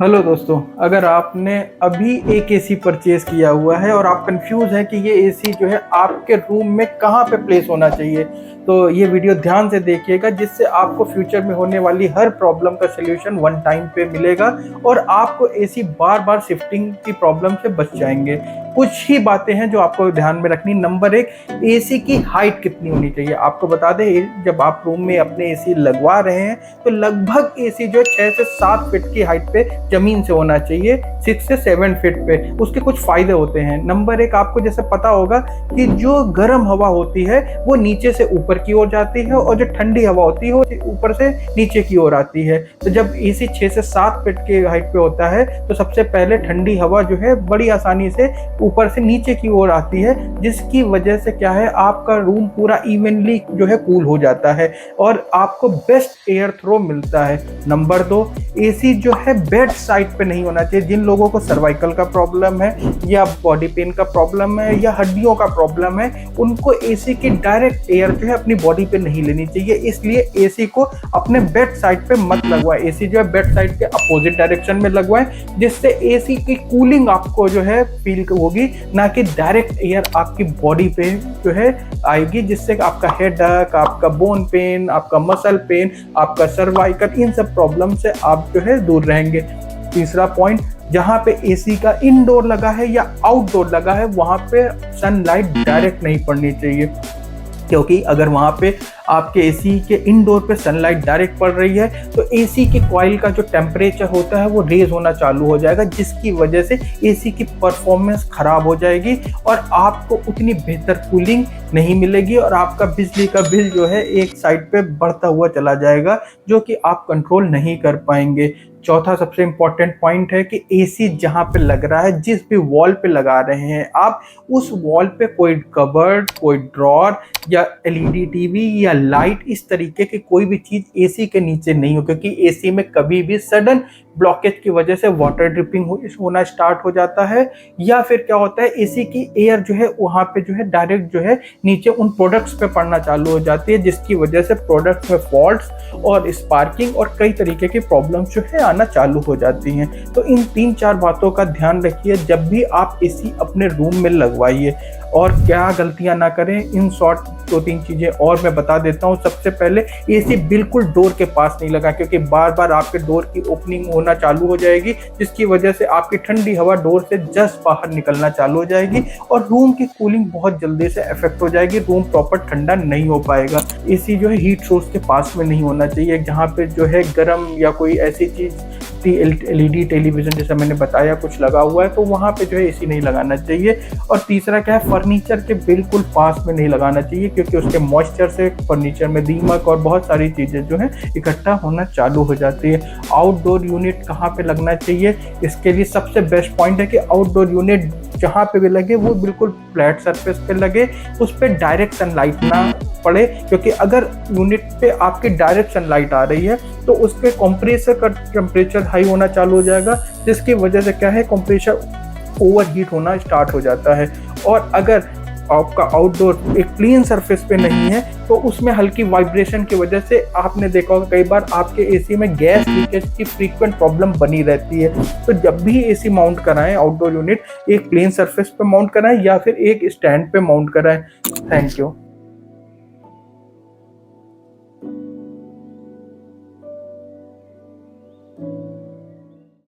Hello दोस्तों, अगर आपने अभी एक एसी परचेज किया हुआ है और आप कंफ्यूज हैं कि ये एसी जो है आपके रूम में कहाँ पे प्लेस होना चाहिए, तो ये वीडियो ध्यान से देखिएगा, जिससे आपको फ्यूचर में होने वाली हर प्रॉब्लम का सलूशन वन टाइम पे मिलेगा और आपको एसी बार बार शिफ्टिंग की प्रॉब्लम से बच जाएंगे। कुछ ही बातें हैं जो आपको ध्यान में रखनी। नंबर एक, एसी की हाइट कितनी होनी चाहिए। आपको बता दें, जब आप रूम में अपने एसी लगवा रहे हैं तो लगभग एसी जो है 6 से 7 फीट की हाइट पे जमीन से होना चाहिए, 6 से 7 फीट पे। उसके कुछ फायदे होते हैं। नंबर एक, आपको जैसे पता होगा कि जो गर्म हवा होती है वो नीचे से ऊपर की ओर जाती है और जो ठंडी हवा होती है वो ऊपर से नीचे की ओर आती है। तो जब एसी 6 से 7 फीट की हाइट पे होता है तो सबसे पहले ठंडी हवा जो है बड़ी आसानी से ऊपर से नीचे की ओर आती है, जिसकी वजह से क्या है, आपका रूम पूरा इवनली जो है कूल हो जाता है और आपको बेस्ट एयर थ्रो मिलता है। नंबर दो, एसी जो है बेड साइड पे नहीं होना चाहिए। जिन लोगों को सर्वाइकल का प्रॉब्लम है या बॉडी पेन का प्रॉब्लम है या हड्डियों का प्रॉब्लम है, उनको एसी की डायरेक्ट एयर जो है अपनी बॉडी पे नहीं लेनी चाहिए। इसलिए एसी को अपने बेड साइड पे मत लगवाएं। एसी जो है बेड साइड के अपोजिट डायरेक्शन में लगवाएं, जिससे एसी की कूलिंग आपको जो है फील होगी, ना कि डायरेक्ट एयर आपकी बॉडी पे जो है आएगी, जिससे आपका हेडेक, आपका बोन पेन, आपका मसल पेन, आपका सर्वाइकल, इन सब प्रॉब्लम से आप जो है दूर रहेंगे। तीसरा पॉइंट, जहां पे एसी का इंडोर लगा है या आउटडोर लगा है वहां पे सनलाइट डायरेक्ट नहीं पड़नी चाहिए, क्योंकि अगर वहां पे आपके एसी के इंडोर पे सनलाइट डायरेक्ट पड़ रही है तो एसी के कॉइल का जो टेम्परेचर होता है वो रेज होना चालू हो जाएगा, जिसकी वजह से एसी की परफॉर्मेंस खराब हो जाएगी और आपको उतनी बेहतर कूलिंग नहीं मिलेगी और आपका बिजली का बिल जो है एक साइड पे बढ़ता हुआ चला जाएगा, जो कि आप कंट्रोल नहीं कर पाएंगे। चौथा सबसे इंपॉर्टेंट पॉइंट है कि एसी जहां पे लग रहा है, जिस भी वॉल पे लगा रहे हैं आप, उस वॉल पे कोई कबर्ड, कोई ड्रॉर या एलईडी टीवी या लाइट, इस तरीके की कोई भी चीज एसी के नीचे नहीं हो, क्योंकि एसी में कभी भी सडन ब्लॉकेज की वजह से वाटर ड्रिपिंग होना स्टार्ट हो जाता है, या फिर क्या होता है, एसी की एयर जो है वहां पे जो है डायरेक्ट जो है नीचे उन प्रोडक्ट्स पे पड़ना चालू हो जाती है, जिसकी वजह से प्रोडक्ट्स में फॉल्ट्स और स्पार्किंग और कई तरीके की प्रॉब्लम्स जो है आना चालू हो जाती हैं। तो इन 3-4 बातों का ध्यान रखिए जब भी आप एसी अपने रूम में लगवाइए। और क्या गलतियां ना करें, इन शॉर्ट 2-3 चीजें और मैं बता देता हूं। सबसे पहले, एसी बिल्कुल डोर के पास नहीं लगा, क्योंकि बार बार आपके डोर की ओपनिंग होना चालू हो जाएगी, जिसकी वजह से आपकी ठंडी हवा डोर से जस्ट बाहर निकलना चालू हो जाएगी और रूम की कूलिंग बहुत जल्दी से इफेक्ट हो जाएगी। रूम प्रॉपर ठंडा नहीं हो पाएगा। एसी जो है हीट सोर्स के पास में नहीं होना चाहिए, जहाँ पे जो है गर्म या कोई ऐसी चीज एलईडी टेलीविजन जैसा मैंने बताया कुछ लगा हुआ है, तो वहाँ पे जो है एसी नहीं लगाना चाहिए। और तीसरा क्या है, फर्नीचर के बिल्कुल पास में नहीं लगाना चाहिए, क्योंकि उसके मॉइस्चर से फर्नीचर में दीमक और बहुत सारी चीज़ें जो है इकट्ठा होना चालू हो जाती है। आउटडोर यूनिट कहाँ पे लगना चाहिए, इसके लिए सबसे बेस्ट पॉइंट है कि आउटडोर यूनिट जहाँ पे भी लगे वो बिल्कुल फ्लैट सरफेस पे लगे, उस पर डायरेक्ट सनलाइट ना पड़े, क्योंकि अगर यूनिट पे आपकी डायरेक्ट सनलाइट आ रही है तो उसके कंप्रेसर का टेम्परेचर हाई होना चालू हो जाएगा, जिसकी वजह से क्या है, कंप्रेसर ओवरहीट होना स्टार्ट हो जाता है। और अगर आपका आउटडोर एक क्लीन सरफेस पे नहीं है तो उसमें हल्की वाइब्रेशन की वजह से आपने देखा होगा कई बार आपके एसी में गैस लीकेज की फ्रीक्वेंट प्रॉब्लम बनी रहती है। तो जब भी एसी माउंट कराएं, आउटडोर यूनिट एक क्लीन सरफेस पे माउंट कराएं या फिर एक स्टैंड पे माउंट कराएं। Thank you.